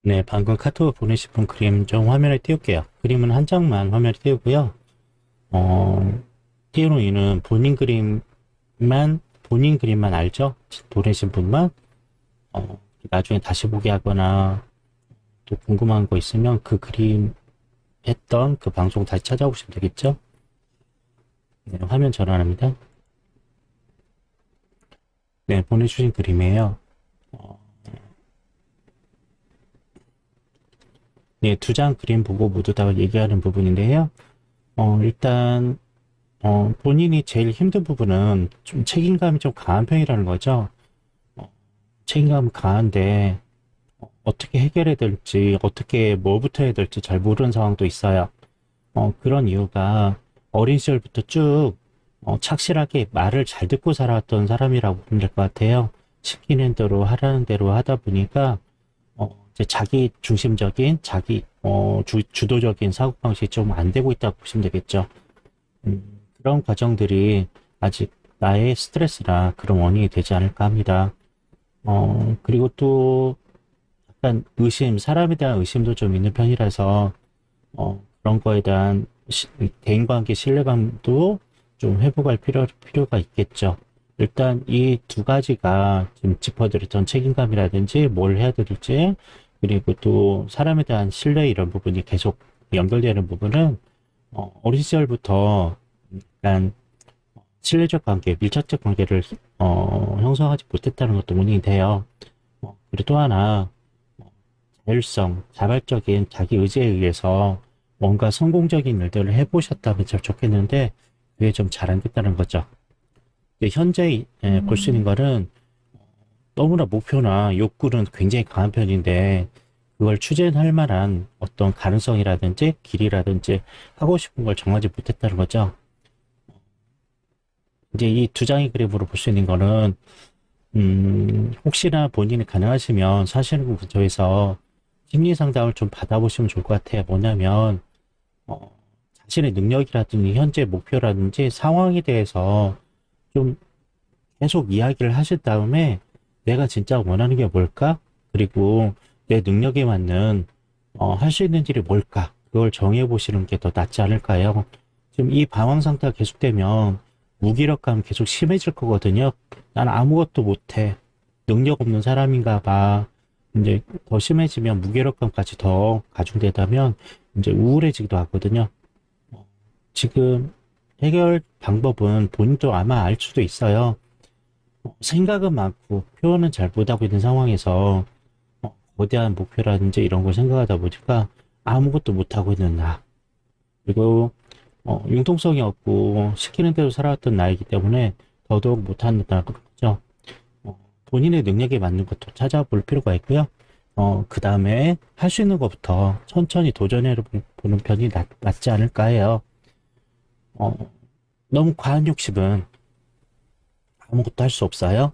네, 방금 카톡 보내신 분 그림 좀 화면에 띄울게요. 그림은 한 장만 화면에 띄우고요. 어, 띄우는 이유는 본인 그림만 알죠? 보내신 분만, 나중에 다시 보기 하거나 또 궁금한 거 있으면 그 그림 했던 그 방송 다시 찾아보시면 되겠죠? 네, 화면 전환합니다. 네, 보내주신 그림이에요. 어, 네, 두 장 그림 보고 모두 다 얘기하는 부분인데요. 일단 본인이 제일 힘든 부분은 좀 책임감이 좀 강한 편이라는 거죠. 어, 책임감 강한데 떻게 해결해야 될지, 어떻게 뭐부터 해야 될지 잘 모르는 상황도 있어요. 그런 이유가 어린 시절부터 쭉 착실하게 말을 잘 듣고 살아왔던 사람이라고 보면 될 것 같아요. 시키는 대로 하라는 대로 하다 보니까 이제 자기 중심적인 주도적인 사고방식이 좀 안 되고 있다고 보시면 되겠죠. 그런 과정들이 아직 나의 스트레스나 그런 원인이 되지 않을까 합니다. 그리고 또 약간 사람에 대한 의심도 좀 있는 편이라서, 그런 거에 대한 대인관계 신뢰감도 좀 회복할 필요가 있겠죠. 일단 이 두 가지가 지금 짚어드렸던 책임감이라든지 뭘 해야 될지, 그리고 또 사람에 대한 신뢰 이런 부분이 계속 연결되는 부분은, 어린 시절부터 약간 신뢰적 관계, 밀착적 관계를 형성하지 못했다는 것도 원인이 돼요. 그리고 또 하나 자율성, 자발적인 자기 의지에 의해서 뭔가 성공적인 일들을 해보셨다면 참 좋겠는데 그게 좀 잘 안 됐다는 거죠. 현재 볼 수 있는 거는 너무나 목표나 욕구는 굉장히 강한 편인데 그걸 추진할 만한 어떤 가능성이라든지 길이라든지 하고 싶은 걸 정하지 못했다는 거죠. 이제 이 두 장의 그림으로 볼 수 있는 거는 혹시나 본인이 가능하시면 사시는 곳 근처에서 심리 상담을 좀 받아보시면 좋을 것 같아요. 뭐냐면 어, 자신의 능력이라든지 현재 목표라든지 상황에 대해서 좀 계속 이야기를 하신 다음에 내가 진짜 원하는 게 뭘까? 그리고 내 능력에 맞는 할 수 있는 일이 뭘까? 그걸 정해 보시는 게 더 낫지 않을까요? 지금 이 방황 상태가 계속되면 무기력감 계속 심해질 거거든요. 난 아무것도 못해. 능력 없는 사람인가 봐. 이제 더 심해지면 무기력감까지 더 가중되다면 이제 우울해지기도 하거든요. 지금 해결 방법은 본인도 아마 알 수도 있어요. 생각은 많고 표현은 잘 못하고 있는 상황에서 거대한 목표라든지 이런 걸 생각하다 보니까 아무것도 못하고 있는 나. 그리고 융통성이 없고 시키는 대로 살아왔던 나이기 때문에 더더욱 못한다는 거죠. 본인의 능력에 맞는 것도 찾아볼 필요가 있고요. 그 다음에 할 수 있는 것부터 천천히 도전해 보는 편이 낫지 않을까 해요. 어, 너무 과한 욕심은 아무것도 할 수 없어요.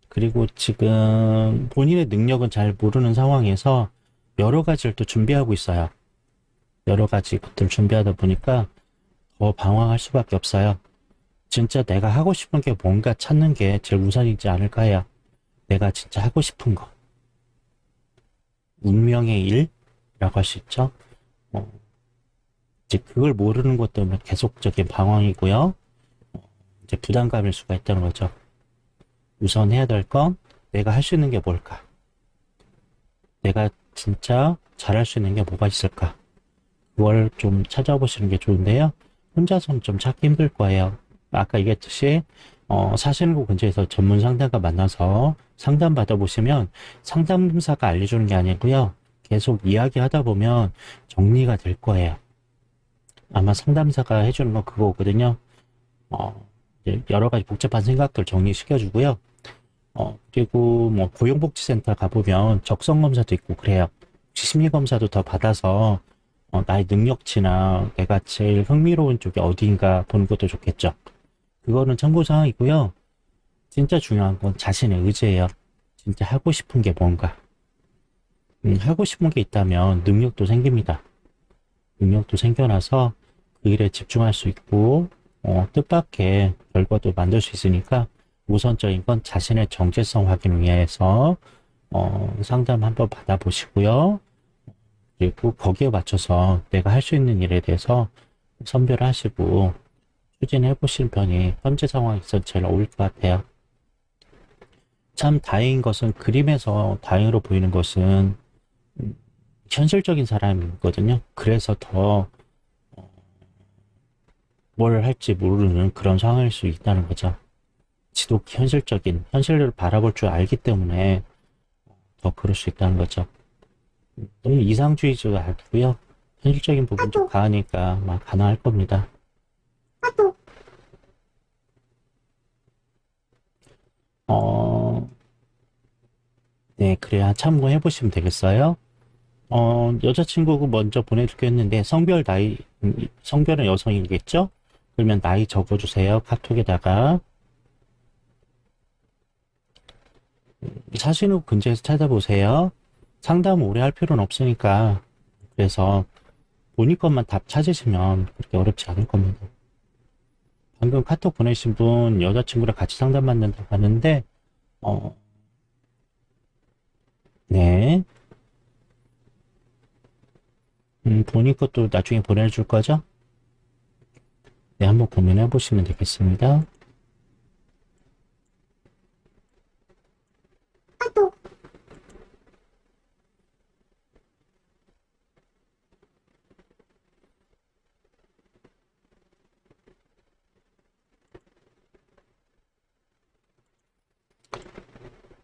그리고 지금 본인의 능력은 잘 모르는 상황에서 여러 가지를 또 준비하고 있어요. 여러 가지 것들을 준비하다 보니까 더 방황할 수밖에 없어요. 진짜 내가 하고 싶은 게 뭔가 찾는 게 제일 우선이지 않을까 해요. 내가 진짜 하고 싶은 거. 운명의 일이라고 할 수 있죠. 어, 이제 그걸 모르는 것 때문에 계속적인 방황이고요. 이제 부담감일 수가 있다는 거죠. 우선 해야 될 건 내가 할 수 있는 게 뭘까? 내가 진짜 잘할 수 있는 게 뭐가 있을까? 그걸 좀 찾아보시는 게 좋은데요. 혼자서는 좀 찾기 힘들 거예요. 아까 얘기했듯이 사시는 곳 근처에서 전문 상담가 만나서 상담 받아보시면 상담사가 알려주는 게 아니고요. 계속 이야기하다 보면 정리가 될 거예요. 아마 상담사가 해주는 건 그거거든요. 이제 여러 가지 복잡한 생각들 정리시켜주고요. 그리고 뭐 고용복지센터 가보면 적성검사도 있고 그래요. 혹시 심리검사도 더 받아서 나의 능력치나 내가 제일 흥미로운 쪽이 어디인가 보는 것도 좋겠죠. 그거는 참고사항이고요. 진짜 중요한 건 자신의 의지예요. 진짜 하고 싶은 게 뭔가. 하고 싶은 게 있다면 능력도 생깁니다. 능력도 생겨나서 그 일에 집중할 수 있고 뜻밖의 결과도 만들 수 있으니까 우선적인 건 자신의 정체성 확인을 위해서 상담 한번 받아보시고요. 그리고 거기에 맞춰서 내가 할 수 있는 일에 대해서 선별하시고 추진해 보시는 편이 현재 상황에서 제일 어울릴 것 같아요. 참 다행인 것은 그림에서 다행으로 보이는 것은 현실적인 사람이거든요. 그래서 더 뭘 할지 모르는 그런 상황일 수 있다는 거죠. 지독히 현실적인, 현실을 바라볼 줄 알기 때문에 더 그럴 수 있다는 거죠. 너무 이상주의자가 아니고요. 현실적인 부분 좀 강하니까 막 가능할 겁니다. 어, 네, 그래야 참고해 보시면 되겠어요. 여자친구가 먼저 보내줄게 했는데 성별은 여성이겠죠? 그러면 나이 적어주세요. 카톡에다가. 사진후 근처에서 찾아보세요. 상담 오래 할 필요는 없으니까. 그래서 본인 것만 답 찾으시면 그렇게 어렵지 않을 겁니다. 방금 카톡 보내신 분 여자친구랑 같이 상담 받는다고 하는데, 어, 네. 본인 것도 나중에 보내줄 거죠? 네, 한번 고민해 보시면 되겠습니다.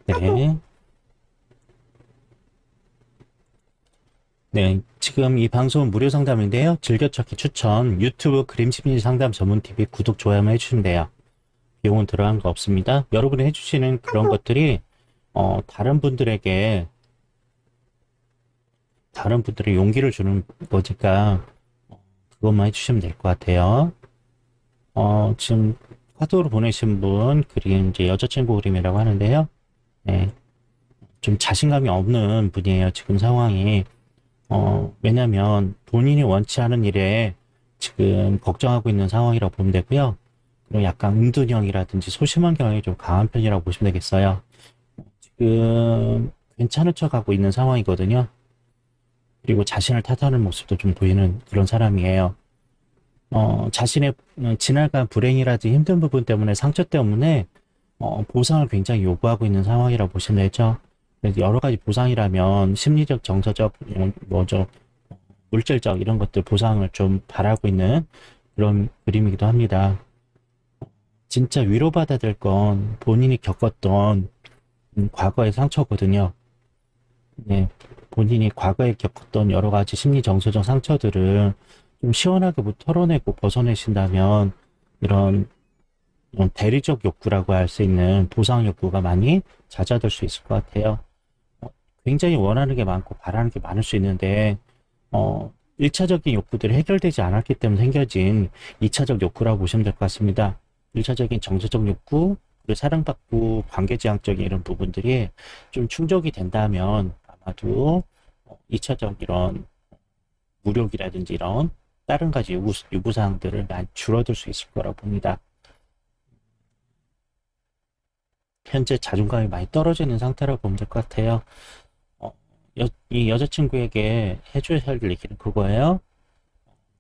네. 네, 지금 이 방송은 무료 상담인데요. 즐겨찾기 추천, 유튜브 그림심리 상담 전문 TV 구독, 좋아요만 해주시면 돼요. 비용은 들어간 거 없습니다. 여러분이 해주시는 그런 것들이, 다른 분들의 용기를 주는 거니까, 그것만 해주시면 될 것 같아요. 지금 카톡으로 보내신 분 그림, 이제 여자친구 그림이라고 하는데요. 네, 좀 자신감이 없는 분이에요. 지금 상황이. 왜냐면 본인이 원치 않은 일에 지금 걱정하고 있는 상황이라고 보면 되고요. 그리고 약간 은둔형이라든지 소심한 경향이 좀 강한 편이라고 보시면 되겠어요. 지금 괜찮은 척하고 있는 상황이거든요. 그리고 자신을 탓하는 모습도 좀 보이는 그런 사람이에요. 자신의 지나간 불행이라든지 힘든 부분 때문에 상처 때문에 보상을 굉장히 요구하고 있는 상황이라고 보시면 되죠. 그래서 여러 가지 보상이라면 심리적, 정서적, 뭐죠, 물질적 이런 것들 보상을 좀 바라고 있는 그런 그림이기도 합니다. 진짜 위로받아야 될 건 본인이 겪었던 과거의 상처거든요. 네, 본인이 과거에 겪었던 여러 가지 심리 정서적 상처들을 좀 시원하게 털어내고 벗어내신다면 이런 대리적 욕구라고 할 수 있는 보상 욕구가 많이 잦아들 수 있을 것 같아요. 어, 굉장히 원하는 게 많고 바라는 게 많을 수 있는데 1차적인 욕구들이 해결되지 않았기 때문에 생겨진 2차적 욕구라고 보시면 될 것 같습니다. 1차적인 정서적 욕구, 그리고 사랑받고 관계지향적인 이런 부분들이 좀 충족이 된다면 아마도 2차적 이런 무력이라든지 이런 다른 가지 요구사항들을 많이 줄어들 수 있을 거라고 봅니다. 현재 자존감이 많이 떨어지는 상태라고 보면 될 것 같아요. 어, 이 여자친구에게 해줘야 할 얘기는 그거예요.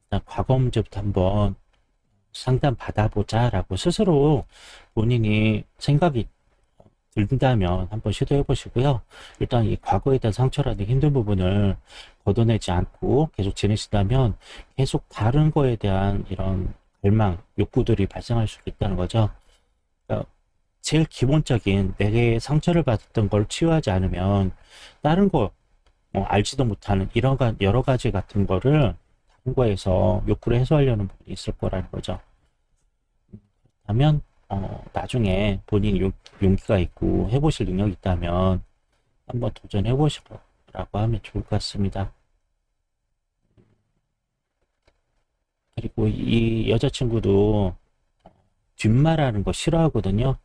일단 과거 문제부터 한번 상담 받아보자라고 스스로 본인이 생각이 들다면 한번 시도해 보시고요. 일단 이 과거에 대한 상처라는 힘든 부분을 걷어내지 않고 계속 지내시다면 계속 다른 거에 대한 이런 갈망, 욕구들이 발생할 수 있다는 거죠. 그러니까 제일 기본적인 내게 상처를 받았던 걸 치유하지 않으면 다른 거 알지도 못하는 이런 여러 가지 같은 거를 다른 거에서 욕구를 해소하려는 부분이 있을 거라는 거죠. 그러면 나중에 본인이 용기가 있고 해보실 능력이 있다면 한번 도전해 보시라고 하면 좋을 것 같습니다. 그리고 이 여자친구도 뒷말하는 거 싫어하거든요.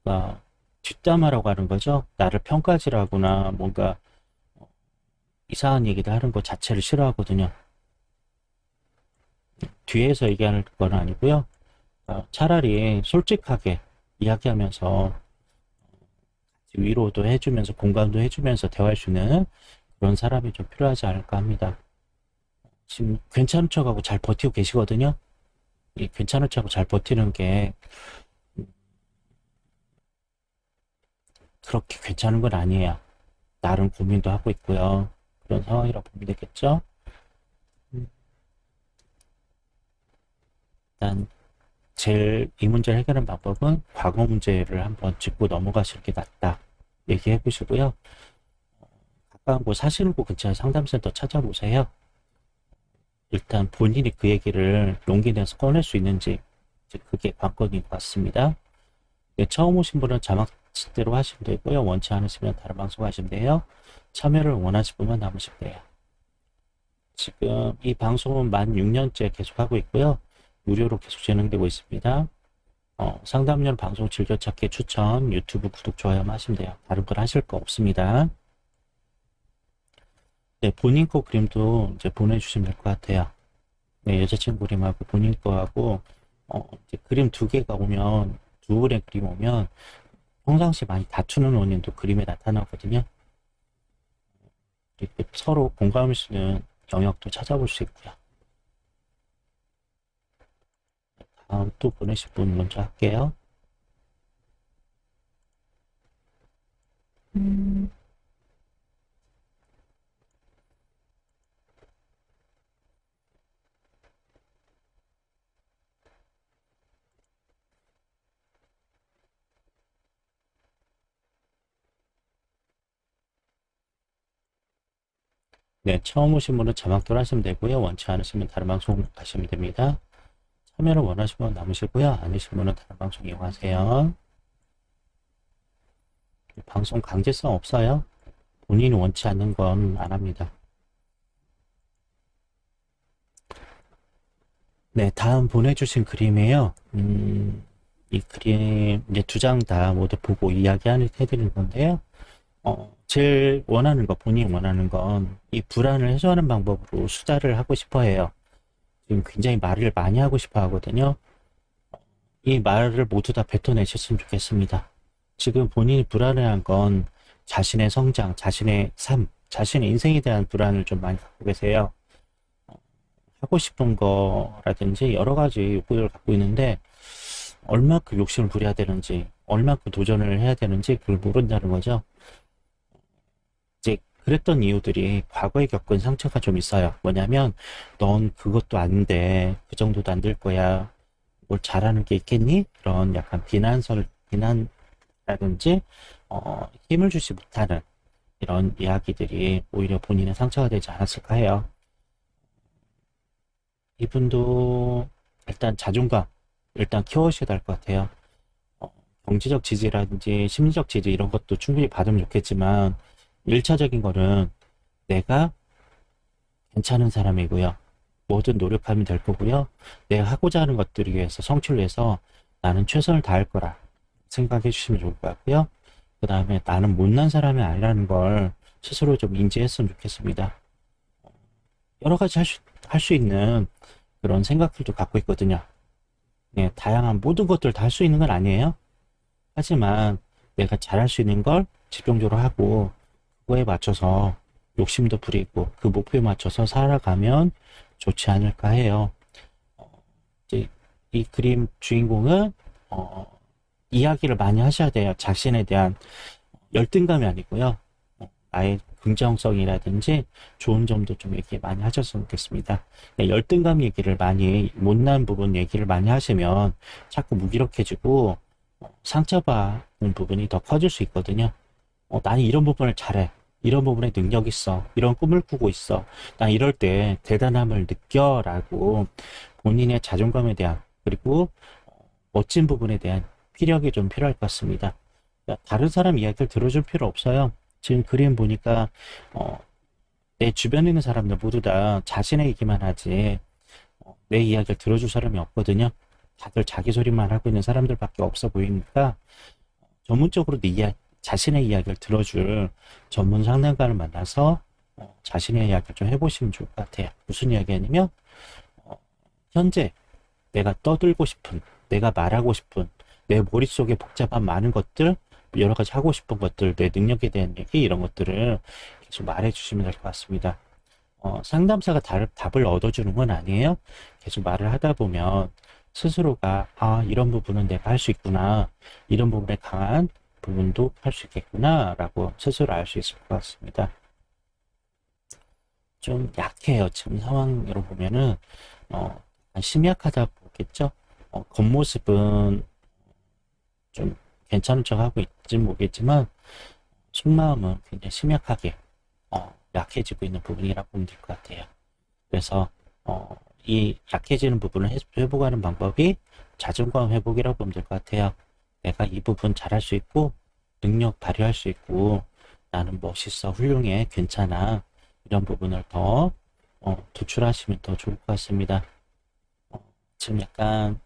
그러니까 뒷담화라고 하는 거죠. 나를 평가질하거나 뭔가 이상한 얘기를 하는 것 자체를 싫어하거든요. 뒤에서 얘기하는 건 아니고요. 차라리 솔직하게 이야기하면서 위로도 해주면서 공감도 해주면서 대화할 수 있는 그런 사람이 좀 필요하지 않을까 합니다. 지금 괜찮은 척하고 잘 버티고 계시거든요. 이 괜찮은 척하고 잘 버티는 게 그렇게 괜찮은 건 아니에요. 나름 고민도 하고 있고요. 그런 상황이라 보면 되겠죠. 일단 제일 이 문제를 해결하는 방법은 과거 문제를 한번 짚고 넘어가시는 게 낫다. 얘기해 보시고요. 가까운 곳 사시는 곳 근처에 상담센터 찾아보세요. 일단 본인이 그 얘기를 용기 내서 꺼낼 수 있는지 그게 관건인 것 같습니다. 네, 처음 오신 분은 자막대로 하시면 되고요. 원치 않으시면 다른 방송 하시면 돼요. 참여를 원하시는 분만 남으시면 돼요. 지금 이 방송은 만 6년째 계속 하고 있고요. 무료로 계속 진행되고 있습니다. 상담용 방송 즐겨찾기 추천, 유튜브 구독, 좋아요만 하시면 돼요. 다른 건 하실 거 없습니다. 네, 본인 거 그림도 이제 보내주시면 될 것 같아요. 네, 여자친구 그림하고 본인 거하고, 이제 그림 두 개가 오면, 두 분의 그림 오면, 평상시 많이 다투는 원인도 그림에 나타나거든요. 이렇게 서로 공감할 수 있는 영역도 찾아볼 수 있고요. 다음 또 보내실 분 먼저 할게요. 네, 처음 오신 분은 자막대로 하시면 되고요. 원치 않으시면 다른 방송 가시면 됩니다. 참여를 원하시면 남으시고요. 아니신 분은 다른 방송 이용하세요. 방송 강제성 없어요. 본인이 원치 않는 건 안 합니다. 네, 다음 보내주신 그림이에요. 이 그림 이제 두 장 다 모두 보고 이야기 해드리는 건데요. 제일 원하는 거, 본인이 원하는 건 이 불안을 해소하는 방법으로 수다를 하고 싶어 해요. 지금 굉장히 말을 많이 하고 싶어 하거든요. 이 말을 모두 다 뱉어내셨으면 좋겠습니다. 지금 본인이 불안해한 건 자신의 성장, 자신의 삶, 자신의 인생에 대한 불안을 좀 많이 갖고 계세요. 하고 싶은 거라든지 여러 가지 욕구를 갖고 있는데 얼마큼 욕심을 부려야 되는지, 얼마큼 도전을 해야 되는지 그걸 모른다는 거죠. 이제 그랬던 이유들이 과거에 겪은 상처가 좀 있어요. 뭐냐면 넌 그것도 안 돼. 그 정도도 안 될 거야. 뭘 잘하는 게 있겠니? 그런 약간 비난라든지 힘을 주지 못하는 이런 이야기들이 오히려 본인의 상처가 되지 않았을까 해요. 이분도 일단 자존감 일단 키워주셔야 될 것 같아요. 경제적 지지라든지 심리적 지지 이런 것도 충분히 받으면 좋겠지만 1차적인 거는 내가 괜찮은 사람이고요. 뭐든 노력하면 될 거고요. 내가 하고자 하는 것들을 위해서 성취를 위해서 나는 최선을 다할 거라 생각해 주시면 좋을 것 같고요. 그 다음에 나는 못난 사람이 아니라는 걸 스스로 좀 인지했으면 좋겠습니다. 여러 가지 할 수 있는 그런 생각들도 갖고 있거든요. 네, 다양한 모든 것들을 다 할 수 있는 건 아니에요. 하지만 내가 잘할 수 있는 걸 집중적으로 하고 그거에 맞춰서 욕심도 부리고 그 목표에 맞춰서 살아가면 좋지 않을까 해요. 이제 이 그림 주인공은 이야기를 많이 하셔야 돼요. 자신에 대한 열등감이 아니고요. 나의 긍정성이라든지 좋은 점도 좀 얘기 많이 하셨으면 좋겠습니다. 네, 열등감 얘기를 많이 못난 부분 얘기를 많이 하시면 자꾸 무기력해지고 상처받는 부분이 더 커질 수 있거든요. 나는 이런 부분을 잘해. 이런 부분에 능력 있어. 이런 꿈을 꾸고 있어. 난 이럴 때 대단함을 느껴라고 본인의 자존감에 대한 그리고 멋진 부분에 대한 피력이 좀 필요할 것 같습니다. 다른 사람 이야기를 들어줄 필요 없어요. 지금 그림 보니까 내 주변에 있는 사람들 모두 다 자신의 얘기만 하지 내 이야기를 들어줄 사람이 없거든요. 다들 자기 소리만 하고 있는 사람들밖에 없어 보이니까 전문적으로 자신의 이야기를 들어줄 전문 상담가를 만나서 자신의 이야기를 좀 해보시면 좋을 것 같아요. 무슨 이야기냐면 현재 내가 떠들고 싶은, 내가 말하고 싶은 내 머릿속에 복잡한 많은 것들 여러 가지 하고 싶은 것들, 내 능력에 대한 얘기, 이런 것들을 계속 말해주시면 될 것 같습니다. 상담사가 답을 얻어주는 건 아니에요. 계속 말을 하다 보면 스스로가, 아, 이런 부분은 내가 할 수 있구나. 이런 부분에 강한 부분도 할 수 있겠구나. 라고 스스로 알 수 있을 것 같습니다. 좀 약해요. 지금 상황으로 보면은, 심약하다 보겠죠? 겉모습은 좀 괜찮은 척 하고 있지 모르겠지만, 속마음은 굉장히 심약하게, 약해지고 있는 부분이라고 보면 될 것 같아요. 그래서, 이 약해지는 부분을 회복하는 방법이 자존감 회복이라고 보면 될 것 같아요. 내가 이 부분 잘할 수 있고, 능력 발휘할 수 있고, 나는 멋있어, 훌륭해, 괜찮아. 이런 부분을 더 도출하시면 더 좋을 것 같습니다. 지금 약간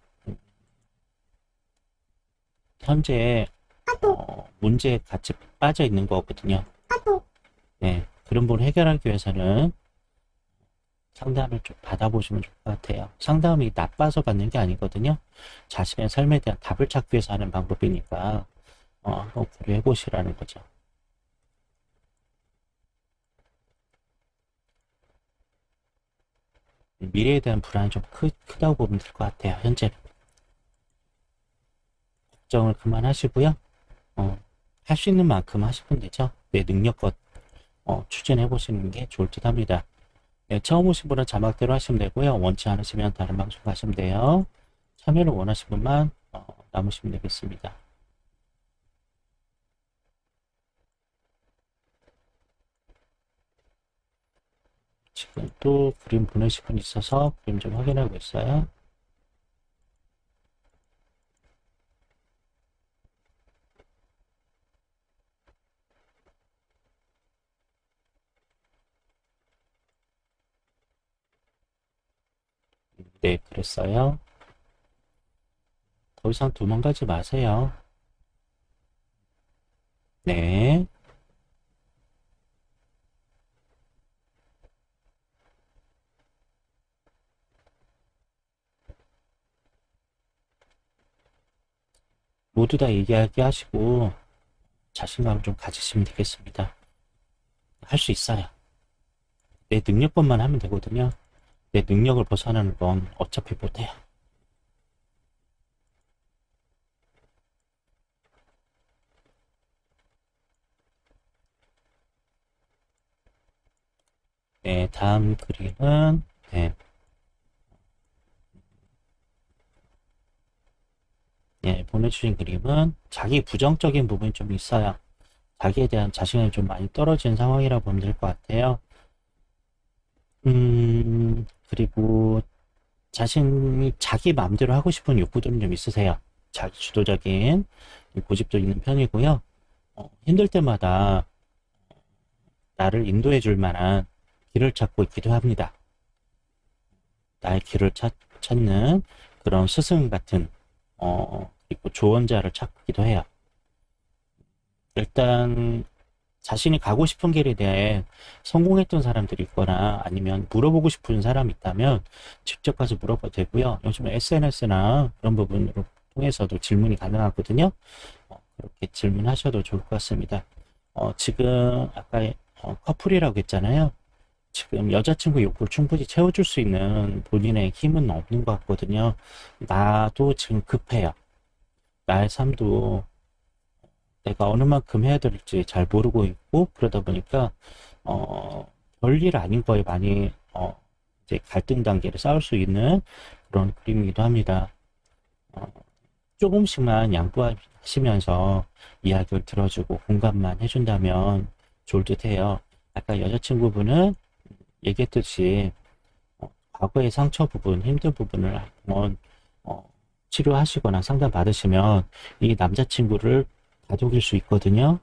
현재 문제에 같이 빠져 있는 거거든요. 네, 그런 부분을 해결하기 위해서는 상담을 좀 받아보시면 좋을 것 같아요. 상담이 나빠서 받는 게 아니거든요. 자신의 삶에 대한 답을 찾기 위해서 하는 방법이니까 한번 고려해 보시라는 거죠. 미래에 대한 불안이 좀 크다고 보면 될 것 같아요. 현재 걱정을 그만하시고요. 할 수 있는 만큼 하시면 되죠. 내 능력껏 추진해 보시는 게 좋을 듯 합니다. 네, 처음 오신 분은 자막대로 하시면 되고요. 원치 않으시면 다른 방송 가시면 돼요. 참여를 원하시는 분만 남으시면 되겠습니다. 지금 또 그림 보내실 분 있어서 그림 좀 확인하고 있어요. 네, 그랬어요. 더 이상 도망가지 마세요. 네. 모두 다 얘기하게 하시고 자신감을 좀 가지시면 되겠습니다. 할 수 있어요. 내 능력것만 하면 되거든요. 내 능력을 벗어나는 건 어차피 못해요. 네, 다음 그림은 네, 네, 보내주신 그림은 자기 부정적인 부분이 좀 있어요. 자기에 대한 자신감이 좀 많이 떨어진 상황이라고 보면 될 것 같아요. 그리고 자신이 자기 마음대로 하고 싶은 욕구들은 좀 있으세요. 자기 주도적인 고집도 있는 편이고요. 힘들 때마다 나를 인도해 줄 만한 길을 찾고 있기도 합니다. 나의 길을 찾는 그런 스승 같은, 그리고 조언자를 찾기도 해요. 일단, 자신이 가고 싶은 길에 대해 성공했던 사람들이 있거나 아니면 물어보고 싶은 사람이 있다면 직접 가서 물어봐도 되고요. 요즘 SNS나 그런 부분으로 통해서도 질문이 가능하거든요. 그렇게 질문하셔도 좋을 것 같습니다. 지금 아까 커플이라고 했잖아요. 지금 여자친구 욕구를 충분히 채워줄 수 있는 본인의 힘은 없는 것 같거든요. 나도 지금 급해요. 나의 삶도 내가 어느 만큼 해야 될지 잘 모르고 있고, 그러다 보니까, 별일 아닌 거에 많이, 이제 갈등 단계를 쌓을 수 있는 그런 그림이기도 합니다. 어, 조금씩만 양보하시면서 이야기를 들어주고 공감만 해준다면 좋을 듯 해요. 아까 여자친구분은 얘기했듯이 과거의 상처 부분, 힘든 부분을 한번 치료하시거나 상담 받으시면 이 남자친구를 다독일 수 있거든요.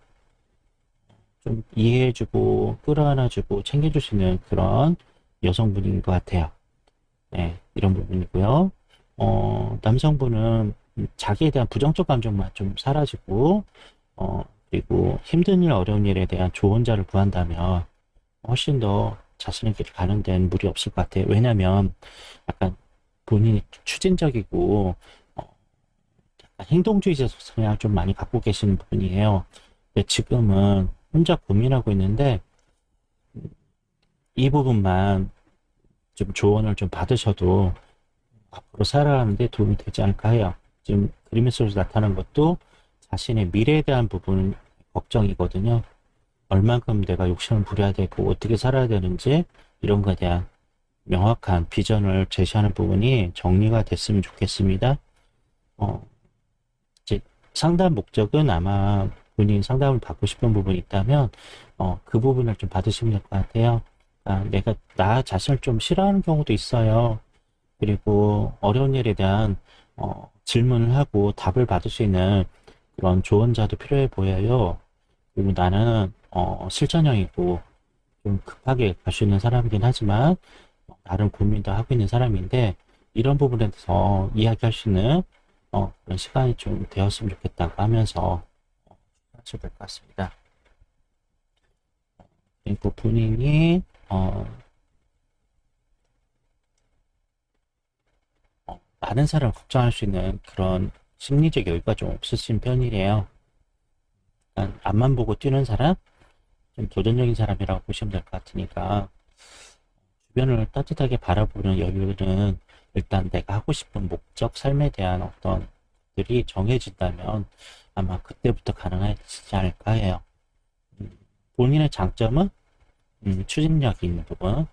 좀 이해해주고 끌어안아주고 챙겨주시는 그런 여성분인 것 같아요. 네, 이런 부분이고요. 남성분은 자기에 대한 부정적 감정만 좀 사라지고, 그리고 힘든 일, 어려운 일에 대한 조언자를 구한다면 훨씬 더 자신의 길을 가는 데는 무리 없을 것 같아요. 왜냐면 약간 본인이 추진적이고 행동주의 성향을 좀 많이 갖고 계시는 분이에요. 근데 지금은 혼자 고민하고 있는데 이 부분만 좀 조언을 좀 받으셔도 앞으로 살아가는데 도움이 되지 않을까 해요. 지금 그림에서 나타난 것도 자신의 미래에 대한 부분 걱정이거든요. 얼만큼 내가 욕심을 부려야 되고 어떻게 살아야 되는지 이런 거에 대한 명확한 비전을 제시하는 부분이 정리가 됐으면 좋겠습니다. 어, 이제 상담 목적은 아마 본인 상담을 받고 싶은 부분이 있다면 그 부분을 좀 받으시면 될 것 같아요. 내가 나 자신을 좀 싫어하는 경우도 있어요. 그리고 어려운 일에 대한 질문을 하고 답을 받을 수 있는 그런 조언자도 필요해 보여요. 그리고 나는 실천형이고 좀 급하게 갈 수 있는 사람이긴 하지만 나름 고민도 하고 있는 사람인데 이런 부분에 대해서 이야기할 수 있는 그런 시간이 좀 되었으면 좋겠다고 하면서 하셔도 될 것 같습니다. 그리고 본인이 많은 사람을 걱정할 수 있는 그런 심리적 여유가 좀 없으신 편이래요. 그러니까 앞만 보고 뛰는 사람, 좀 도전적인 사람이라고 보시면 될 것 같으니까 주변을 따뜻하게 바라보는 여유는 일단 내가 하고 싶은 목적, 삶에 대한 어떤 것들이 정해진다면 아마 그때부터 가능하지 않을까 해요. 본인의 장점은 추진력이 있는 부분,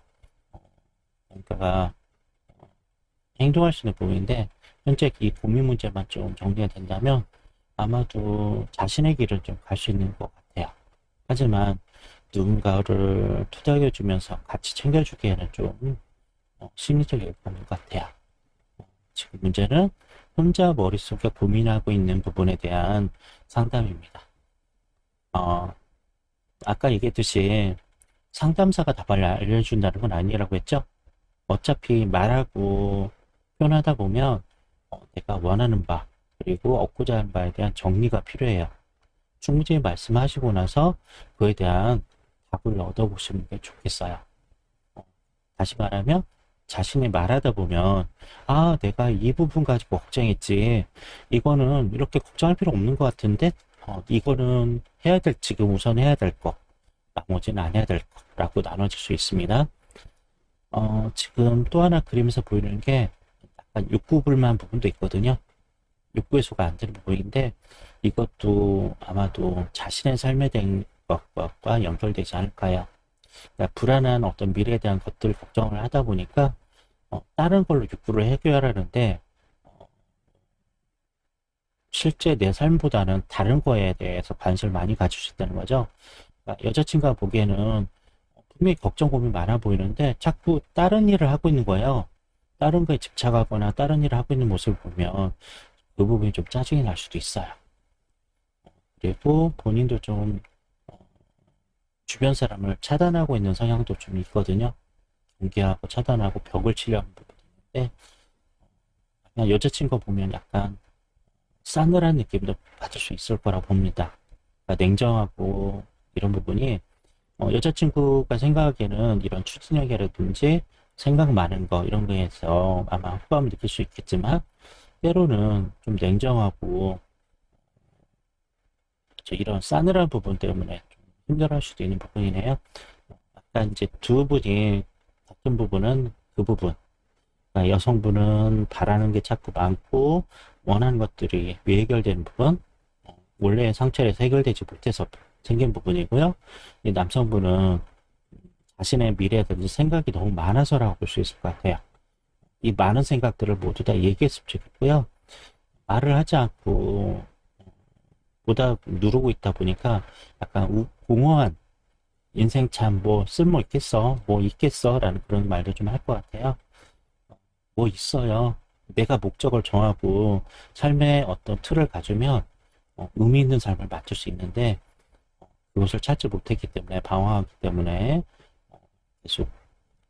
그러니까 행동할 수 있는 부분인데 현재 이 고민 문제만 좀 정리가 된다면 아마도 자신의 길을 좀 갈 수 있는 것 같아요. 하지만 누군가를 투닥여주면서 같이 챙겨주기에는 좀 심리적 여유가 없는 것 같아요. 지금 문제는 혼자 머릿속에 고민하고 있는 부분에 대한 상담입니다. 아까 얘기했듯이 상담사가 답을 알려준다는 건 아니라고 했죠? 어차피 말하고 표현하다 보면 내가 원하는 바 그리고 얻고자 하는 바에 대한 정리가 필요해요. 충분히 말씀하시고 나서 그에 대한 답을 얻어보시는 게 좋겠어요. 다시 말하면 자신이 말하다 보면 내가 이 부분 가지고 걱정했지 이거는 이렇게 걱정할 필요 없는 것 같은데 이거는 해야 될 지금 우선 해야 될 것 나머지는 안 해야 될 거라고 나눠질 수 있습니다. 지금 또 하나 그림에서 보이는 게 약간 욕구불만 부분도 있거든요. 욕구의 소가 안 되는 부분인데 이것도 아마도 자신의 삶에 대한 것과 연결되지 않을까요? 그러니까 불안한 어떤 미래에 대한 것들 걱정을 하다 보니까 다른 걸로 욕구를 해결하는데 실제 내 삶보다는 다른 거에 대해서 관심을 많이 가질 수 있다는 거죠. 그러니까 여자친구가 보기에는 분명히 걱정 고민 많아 보이는데 자꾸 다른 일을 하고 있는 거예요. 다른 거에 집착하거나 다른 일을 하고 있는 모습을 보면 그 부분이 좀 짜증이 날 수도 있어요. 그리고 본인도 좀 주변 사람을 차단하고 있는 성향도 좀 있거든요. 경계하고 차단하고 벽을 치려는 부분이 있는데 그냥 여자친구 보면 약간 싸늘한 느낌도 받을 수 있을 거라고 봅니다. 그러니까 냉정하고 이런 부분이 여자친구가 생각하기에는 이런 추진력이라든지 생각 많은 거 이런 거에서 아마 호감을 느낄 수 있겠지만 때로는 좀 냉정하고 이런 싸늘한 부분 때문에 좀 힘들어할 수도 있는 부분이네요. 아까 이제 두 분이 같은 부분은 그 부분. 그러니까 여성분은 바라는 게 자꾸 많고 원하는 것들이 미해결되는 부분, 원래 상처에서 해결되지 못해서 생긴 부분이고요. 이 남성분은 자신의 미래에 대한 생각이 너무 많아서라고 볼 수 있을 것 같아요. 이 많은 생각들을 모두 다 얘기했으면 좋겠고요. 말을 하지 않고 보다 누르고 있다 보니까 약간 공허한 인생 참 뭐 쓸모 있겠어 뭐 있겠어 라는 그런 말도 좀 할 것 같아요. 뭐 있어요. 내가 목적을 정하고 삶의 어떤 틀을 가지면 의미 있는 삶을 맞출 수 있는데 그것을 찾지 못했기 때문에 방황하기 때문에 계속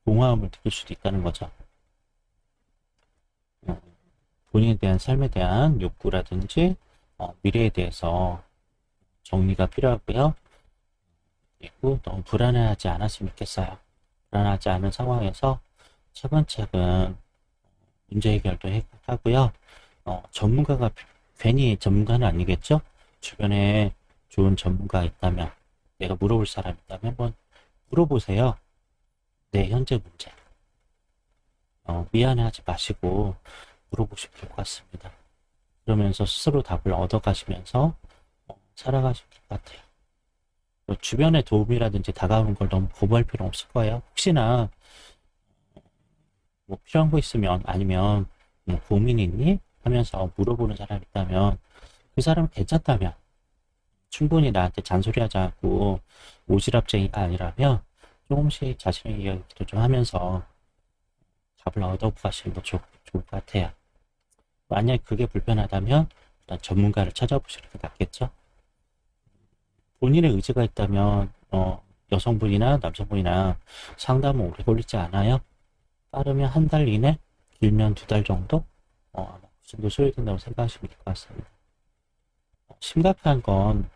공허함을 느낄 수도 있다는 거죠. 본인에 대한 삶에 대한 욕구라든지 미래에 대해서 정리가 필요하고요. 그리고 너무 불안해하지 않았으면 좋겠어요. 불안하지 않은 상황에서 차근차근 문제 해결도 하고요. 전문가가 괜히 전문가는 아니겠죠? 주변에 좋은 전문가 있다면, 내가 물어볼 사람 있다면 한번 물어보세요. 내 현재 문제. 미안해하지 마시고 물어보시면 될 것 같습니다. 그러면서 스스로 답을 얻어가시면서 살아가시면 될 것 같아요. 주변의 도움이라든지 다가오는 걸 너무 거부할 필요는 없을 거예요. 혹시나 뭐 필요한 거 있으면 아니면 뭐 고민이 있니? 하면서 물어보는 사람이 있다면 그 사람 괜찮다면 충분히 나한테 잔소리하지 않고 오지랖쟁이가 아니라면 조금씩 자신의 이야기도 좀 하면서 답을 얻어가시는 거 좋을 것 같아요. 만약에 그게 불편하다면 일단 전문가를 찾아보시는 게 낫겠죠. 본인의 의지가 있다면 여성분이나 남성분이나 상담은 오래 걸리지 않아요. 빠르면 한 달 이내, 길면 2달 정도? 아마 그 정도 소요된다고 생각하시면 될 것 같습니다. 심각한 건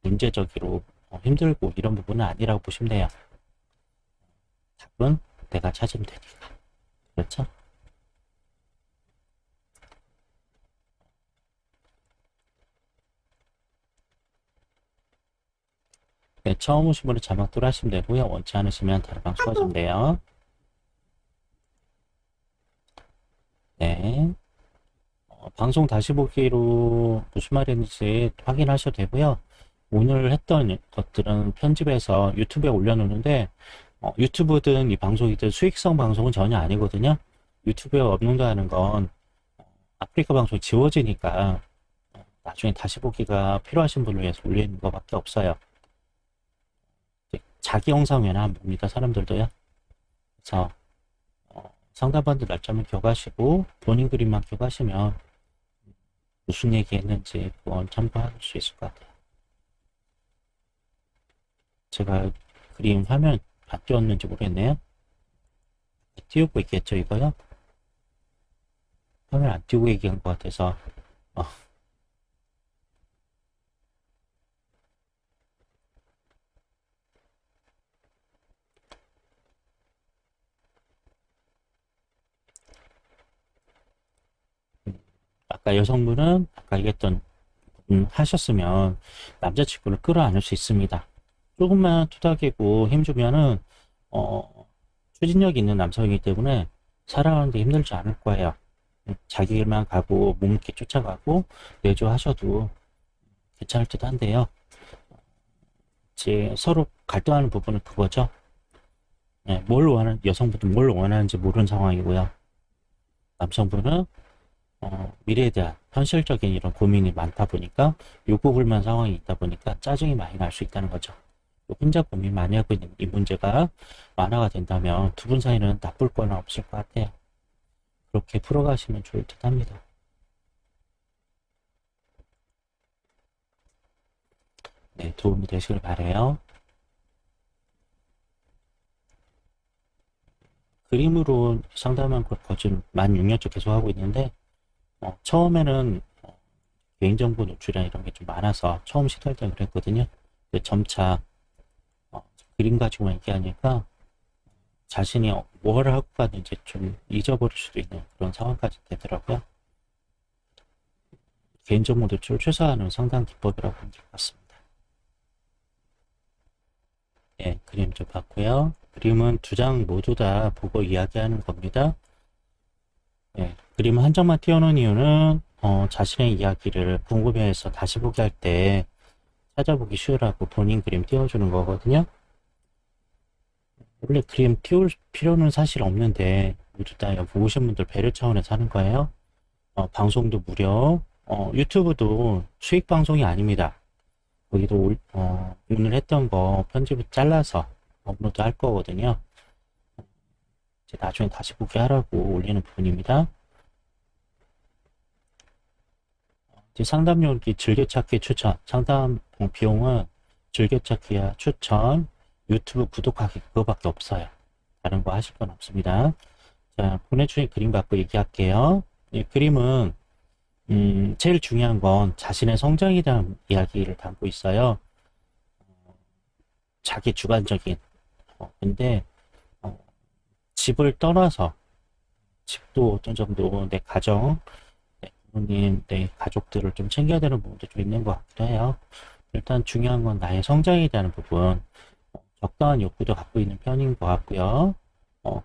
문제적으로 힘들고 이런 부분은 아니라고 보시면 돼요. 답은 내가 찾으면 되니까. 그렇죠? 네, 처음 오신 분은 자막대로 하시면 되고요. 원치 않으시면 다른 방 수하시면 돼요. 네. 방송 다시 보기로 무슨 말인지 확인하셔도 되고요. 오늘 했던 것들은 편집해서 유튜브에 올려놓는데 유튜브든 이 방송이든 수익성 방송은 전혀 아니거든요. 유튜브에 업로드하는 건 아프리카 방송이 지워지니까 나중에 다시 보기가 필요하신 분을 위해서 올리는 것밖에 없어요. 자기 영상에나 안 봅니다. 사람들도요. 그래서 상담받는 날짜만 기억하시고 본인 그림만 기억하시면 무슨 얘기 했는지 그건 참고할 수 있을 것 같아요. 제가 그림 화면 안 띄웠는지 모르겠네요. 띄우고 있겠죠, 이거요? 화면 안 띄우고 얘기한 것 같아서. 아까 여성분은 아까 얘기했던 하셨으면 남자친구를 끌어안을 수 있습니다. 조금만 투닥이고 힘주면은 추진력 있는 남성이기 때문에 살아가는데 힘들지 않을 거예요. 자기 길만 가고 묵묵히 쫓아가고 내조하셔도 괜찮을 듯 한데요. 이제 서로 갈등하는 부분은 그거죠. 네, 여성분은 뭘 원하는지 모르는 상황이고요. 남성분은 미래에 대한 현실적인 이런 고민이 많다 보니까 욕구불만 상황이 있다 보니까 짜증이 많이 날 수 있다는 거죠. 혼자 고민 많이 하고 있는 이 문제가 완화가 된다면 두 분 사이는 나쁠 건 없을 것 같아요. 그렇게 풀어가시면 좋을 듯 합니다. 네, 도움이 되시길 바라요. 그림으로 상담한 걸 거진 만 6년째 계속 하고 있는데 처음에는 개인정보 노출이나 이런 게 좀 많아서 처음 시도할 때 그랬거든요. 근데 점차 그림 가지고만 얘기하니까 자신이 뭘 하고 가는지 좀 잊어버릴 수도 있는 그런 상황까지 되더라고요. 개인정보 노출을 최소화하는 상당 기법이라고 보면 될 것 같습니다. 네, 그림 좀 봤고요. 그림은 두 장 모두 다 보고 이야기하는 겁니다. 네, 그림 한 장만 띄워놓은 이유는 자신의 이야기를 궁금해해서 다시 보기 할 때 찾아보기 쉬우라고 본인 그림 띄워주는 거거든요. 원래 그림 띄울 필요는 사실 없는데 모두 다 여기 오신 분들 배려 차원에서 하는 거예요. 방송도 무료, 유튜브도 수익 방송이 아닙니다. 거기도 오늘 했던 거 편집을 잘라서 업로드 할 거거든요. 이제 나중에 다시 보기 하라고 올리는 부분입니다. 이제 상담용기 즐겨찾기 추천, 상담 비용은 즐겨찾기야 추천, 유튜브 구독하기 그거밖에 없어요. 다른 거 하실 건 없습니다. 자, 보내주신 그림 갖고 얘기할게요. 이 그림은 제일 중요한 건 자신의 성장에 대한 이야기를 담고 있어요. 자기 주관적인. 근데 집을 떠나서 집도 어떤 정도 내 가정, 내 부모님, 내 가족들을 좀 챙겨야 되는 부분도 좀 있는 것 같기도 해요. 일단 중요한 건 나의 성장에 대한 부분, 적당한 욕구도 갖고 있는 편인 것 같고요.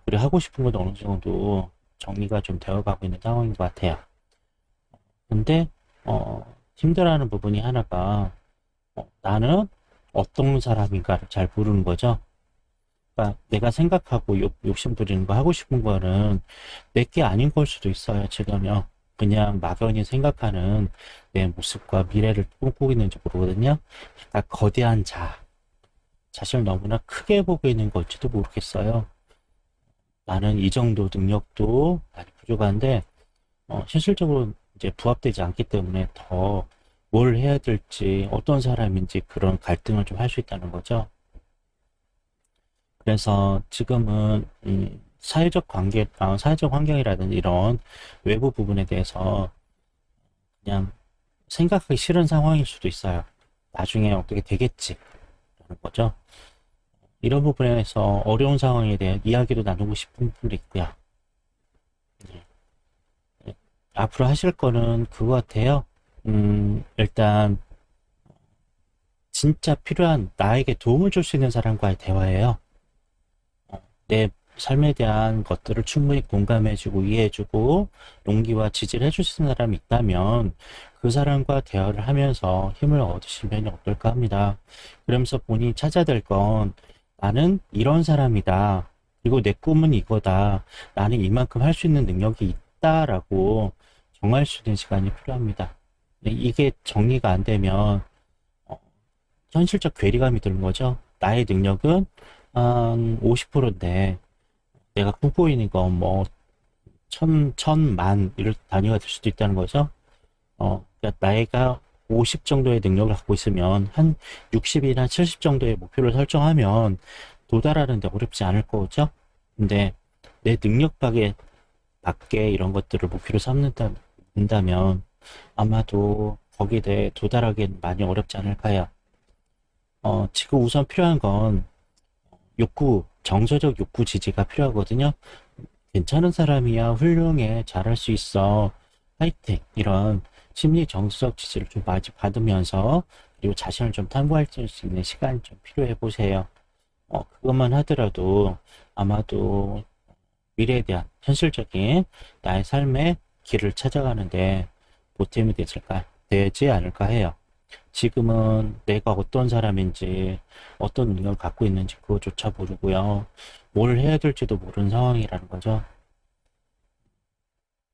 그리고 하고 싶은 것도 어느 정도 정리가 좀 되어가고 있는 상황인 것 같아요. 근데, 힘들어하는 부분이 하나가, 나는 어떤 사람인가를 잘 모르는 거죠. 그러니까 내가 생각하고 욕심 부리는 거 하고 싶은 거는 내게 아닌 걸 수도 있어요. 지금요. 그냥 막연히 생각하는 내 모습과 미래를 꿈꾸고 있는지 모르거든요. 그러니까 거대한 자신을 너무나 크게 보고 있는 걸지도 모르겠어요. 나는 이 정도 능력도 많이 부족한데, 현실적으로 이제 부합되지 않기 때문에 더 뭘 해야 될지, 어떤 사람인지 그런 갈등을 좀 할 수 있다는 거죠. 그래서 지금은 사회적 관계, 사회적 환경이라든지 이런 외부 부분에 대해서 그냥 생각하기 싫은 상황일 수도 있어요. 나중에 어떻게 되겠지 라는 거죠. 이런 부분에서 어려운 상황에 대한 이야기도 나누고 싶은 분도 있고요. 네. 네. 앞으로 하실 거는 그거 같아요. 일단 진짜 필요한 나에게 도움을 줄 수 있는 사람과의 대화예요. 내 삶에 대한 것들을 충분히 공감해주고 이해해주고 용기와 지지를 해줄 수 있는 사람이 있다면 그 사람과 대화를 하면서 힘을 얻으시면 어떨까 합니다. 그러면서 본인이 찾아야 될 건 나는 이런 사람이다. 그리고 내 꿈은 이거다. 나는 이만큼 할 수 있는 능력이 있다라고 정할 수 있는 시간이 필요합니다. 이게 정리가 안 되면 현실적 괴리감이 드는 거죠. 나의 능력은 한 50%인데 내가 꿈꾸고 있는 건 뭐 천만 이럴 단위가 될 수도 있다는 거죠. 그러니까 나이가 50 정도의 능력을 갖고 있으면 한 60이나 70 정도의 목표를 설정하면 도달하는 데 어렵지 않을 거죠. 근데 내 능력 밖에 이런 것들을 목표로 삼는다면 아마도 거기에 대해 도달하기엔 많이 어렵지 않을까요? 지금 우선 필요한 건 정서적 욕구 지지가 필요하거든요. 괜찮은 사람이야, 훌륭해, 잘할 수 있어, 화이팅, 이런 심리 정서적 지지를 좀 많이 받으면서, 그리고 자신을 좀 탐구할 수 있는 시간이 좀 필요해 보세요. 그것만 하더라도 아마도 미래에 대한 현실적인 나의 삶의 길을 찾아가는데 보탬이 되지 않을까 해요. 지금은 내가 어떤 사람인지, 어떤 능력을 갖고 있는지 그거조차 모르고요. 뭘 해야 될지도 모르는 상황이라는 거죠.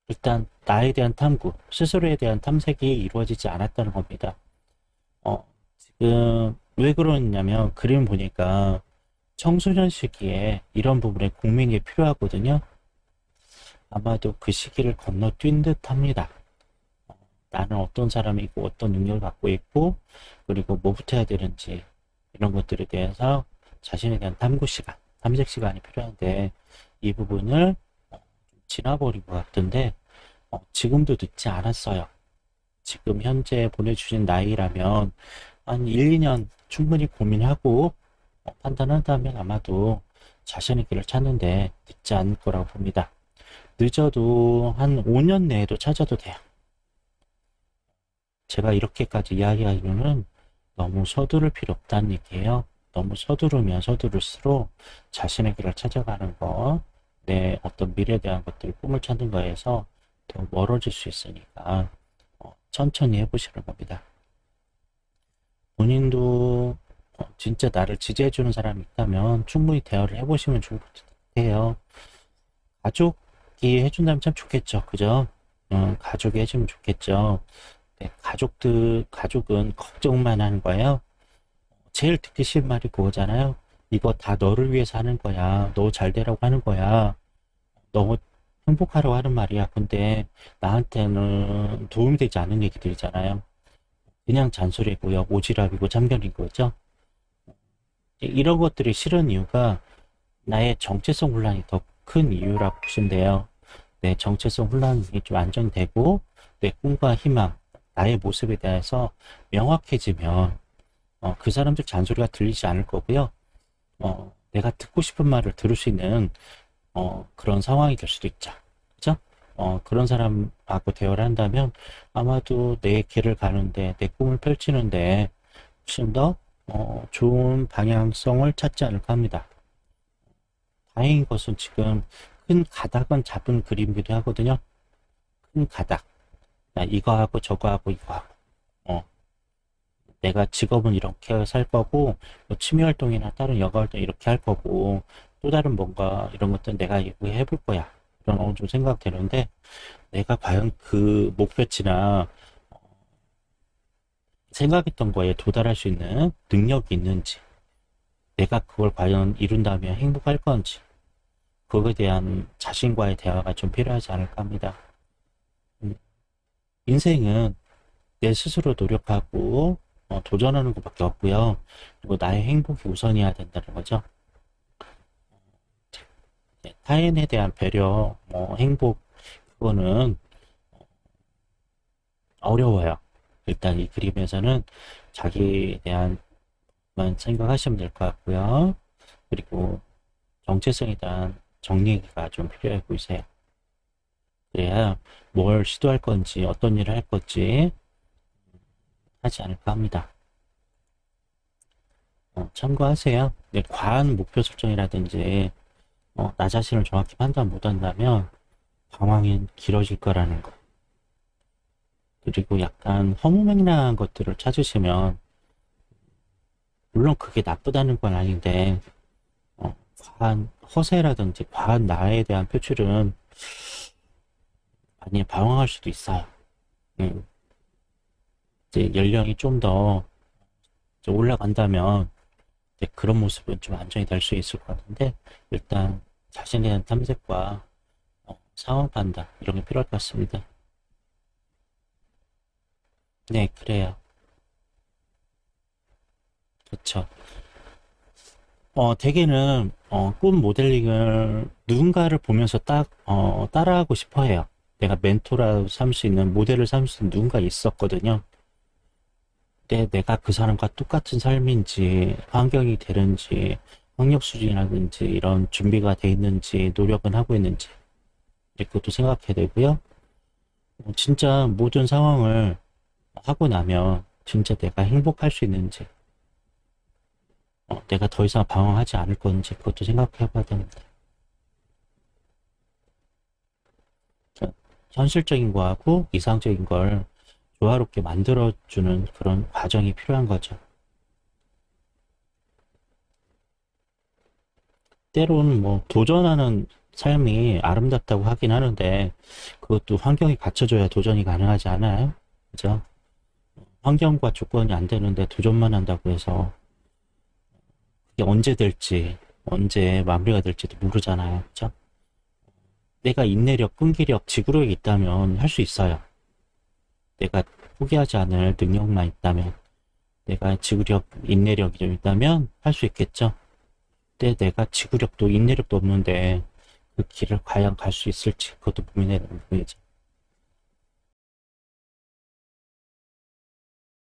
일단 나에 대한 탐구, 스스로에 대한 탐색이 이루어지지 않았다는 겁니다. 지금 왜 그러냐면 그림 보니까 청소년 시기에 이런 부분에 국민이 필요하거든요. 아마도 그 시기를 건너뛴 듯 합니다. 나는 어떤 사람이고 어떤 능력을 갖고 있고 그리고 뭐부터 해야 되는지 이런 것들에 대해서 자신에 대한 탐구 시간, 탐색 시간이 필요한데 이 부분을 지나버린 것 같은데 지금도 늦지 않았어요. 지금 현재 보내주신 나이라면 한 1, 2년 충분히 고민하고 판단한다면 아마도 자신의 길을 찾는데 늦지 않을 거라고 봅니다. 늦어도 한 5년 내에도 찾아도 돼요. 제가 이렇게까지 이야기하기로는 너무 서두를 필요 없다는 얘기예요. 너무 서두르면 서두를수록 자신의 길을 찾아가는 거, 내 어떤 미래에 대한 것들, 꿈을 찾는 거에서 더 멀어질 수 있으니까 천천히 해보시는 겁니다. 본인도 진짜 나를 지지해주는 사람이 있다면 충분히 대화를 해보시면 좋을 것 같아요. 가족이 해준다면 참 좋겠죠. 그죠? 가족이 해주면 좋겠죠. 네, 가족은 걱정만 하는 거예요. 제일 듣기 싫은 말이 그거잖아요. 이거 다 너를 위해서 하는 거야. 너 잘 되라고 하는 거야. 너 행복하라고 하는 말이야. 근데 나한테는 도움이 되지 않는 얘기들이잖아요. 그냥 잔소리고요. 오지랖이고 참견인 거죠. 이런 것들이 싫은 이유가 나의 정체성 혼란이 더 큰 이유라고 보시면 돼요. 내 정체성 혼란이 좀 안정되고 내 꿈과 희망, 나의 모습에 대해서 명확해지면 그 사람들 잔소리가 들리지 않을 거고요. 내가 듣고 싶은 말을 들을 수 있는 그런 상황이 될 수도 있죠. 그죠? 그런 사람하고 대화를 한다면 아마도 내 길을 가는데, 내 꿈을 펼치는데 훨씬 더 좋은 방향성을 찾지 않을까 합니다. 다행인 것은 지금 큰 가닥은 잡은 그림이기도 하거든요. 큰 가닥. 야, 이거 하고 저거 하고 이거 하고. 어, 내가 직업은 이렇게 살 거고, 뭐 취미 활동이나 다른 여가 활동 이렇게 할 거고, 또 다른 뭔가 이런 것들은 내가 이거 해볼 거야. 이런 어느 정도 생각되는데, 내가 과연 그 목표치나 생각했던 거에 도달할 수 있는 능력이 있는지, 내가 그걸 과연 이룬다면 행복할 건지, 그거에 대한 자신과의 대화가 좀 필요하지 않을까 합니다. 음, 인생은 내 스스로 노력하고 도전하는 것밖에 없고요. 그리고 나의 행복이 우선이어야 된다는 거죠. 네, 타인에 대한 배려, 행복, 그거는 어려워요. 일단 이 그림에서는 자기에 대한 만 생각하시면 될 것 같고요. 그리고 정체성에 대한 정리가 좀 필요해 보이세요. 그래야 뭘 시도할 건지, 어떤 일을 할 건지 하지 않을까 합니다. 참고하세요. 네, 과한 목표 설정이라든지, 나 자신을 정확히 판단 못 한다면 방황이 길어질 거라는 거. 그리고 약간 허무맹랑한 것들을 찾으시면, 물론 그게 나쁘다는 건 아닌데, 과한 허세라든지 과한 나에 대한 표출은 많이 방황할 수도 있어요. 이제 연령이 좀 더 올라간다면 이제 그런 모습은 좀 안정이 될 수 있을 것 같은데 일단 자신에 대한 탐색과 상황 판단 이런 게 필요할 것 같습니다. 네, 그래요. 그렇죠. 대개는 꿈 모델링을 누군가를 보면서 따라하고 싶어 해요. 내가 멘토라 삼을 수 있는 모델을 삼을 수 있는 누군가 있었거든요. 때 내가 그 사람과 똑같은 삶인지 환경이 되는지 학력 수준이라든지 이런 준비가 돼 있는지 노력은 하고 있는지 이제 그것도 생각해야 되고요. 진짜 모든 상황을 하고 나면 진짜 내가 행복할 수 있는지 내가 더 이상 방황하지 않을 건지 그것도 생각해 봐야 됩니다. 그러니까 현실적인 거하고 이상적인 걸 조화롭게 만들어주는 그런 과정이 필요한 거죠. 때로는 뭐 도전하는 삶이 아름답다고 하긴 하는데 그것도 환경이 갖춰져야 도전이 가능하지 않아요? 그죠? 환경과 조건이 안 되는데 도전만 한다고 해서 그게 언제 될지 언제 마무리가 될지도 모르잖아요. 그죠? 내가 인내력, 끈기력, 지구력이 있다면 할 수 있어요. 내가 포기하지 않을 능력만 있다면 내가 지구력, 인내력이 좀 있다면 할 수 있겠죠? 근데 내가 지구력도 인내력도 없는데 그 길을 과연 갈 수 있을지 그것도 고민해야 되는 부분이죠.